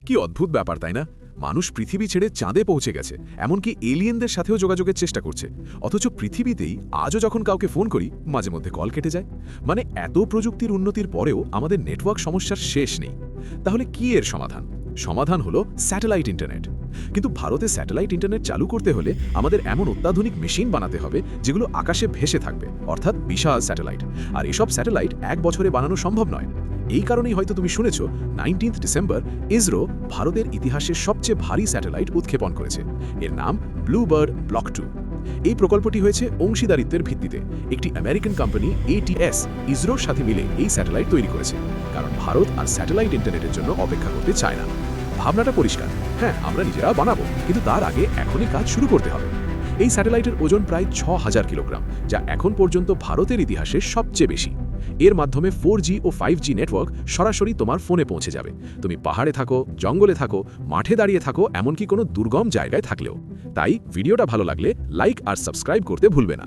কি অদ্ভুত ব্যাপার তাই না? মানুষ পৃথিবী ছেড়ে চাঁদে পৌঁছে গেছে, এমনকি এলিয়েনদের সাথেও যোগাযোগের চেষ্টা করছে। অথচ পৃথিবীতেই আজও যখন কাউকে ফোন করি মাঝে মধ্যে কল কেটে যায়। মানে এত প্রযুক্তির উন্নতির পরেও আমাদের নেটওয়ার্ক সমস্যার শেষ নেই। তাহলে কি এর সমাধান? সমাধান হলো স্যাটেলাইট ইন্টারনেট। কিন্তু ভারতে স্যাটেলাইট ইন্টারনেট চালু করতে হলে আমাদের এমন অত্যাধুনিক মেশিন বানাতে হবে যেগুলো আকাশে ভেসে থাকবে, অর্থাৎ বিশাল স্যাটেলাইট। আর এসব স্যাটেলাইট এক বছরে বানানো সম্ভব নয়। এই কারণেই হয়তো তুমি শুনেছ 19 ডিসেম্বর ইসরো ভারতের ইতিহাসের সবচেয়ে ভারী স্যাটেলাইট উৎক্ষেপণ করেছে। এর নাম ব্লুবার্ড ব্লক 2। এই প্রকল্পটি হয়েছে অংশীদারিত্বের ভিত্তিতে। একটি আমেরিকান কোম্পানি ATS ইসরোর সাথে মিলে এই স্যাটেলাইট তৈরি করেছে, কারণ ভারত আর স্যাটেলাইট ইন্টারনেটের জন্য অপেক্ষা করতে চায় না। ভাবনাটা পরিষ্কার, হ্যাঁ আমরা নিজেরা বানাবো, কিন্তু তার আগে এখনই কাজ শুরু করতে হবে। এই স্যাটেলাইটের ওজন প্রায় 6000 কিলোগ্রাম, যা এখন পর্যন্ত ভারতের ইতিহাসে সবচেয়ে বেশি। এর মাধ্যমে 4G ও 5G নেটওয়ার্ক সরাসরি তোমার ফোনে পৌঁছে যাবে। তুমি পাহাড়ে থাকো, জঙ্গলে থাকো, মাঠে দাঁড়িয়ে থাকো, এমনকি কোনো দুর্গম জায়গায় থাকলেও। তাই ভিডিওটা ভালো লাগলে লাইক আর সাবস্ক্রাইব করতে ভুলবে না।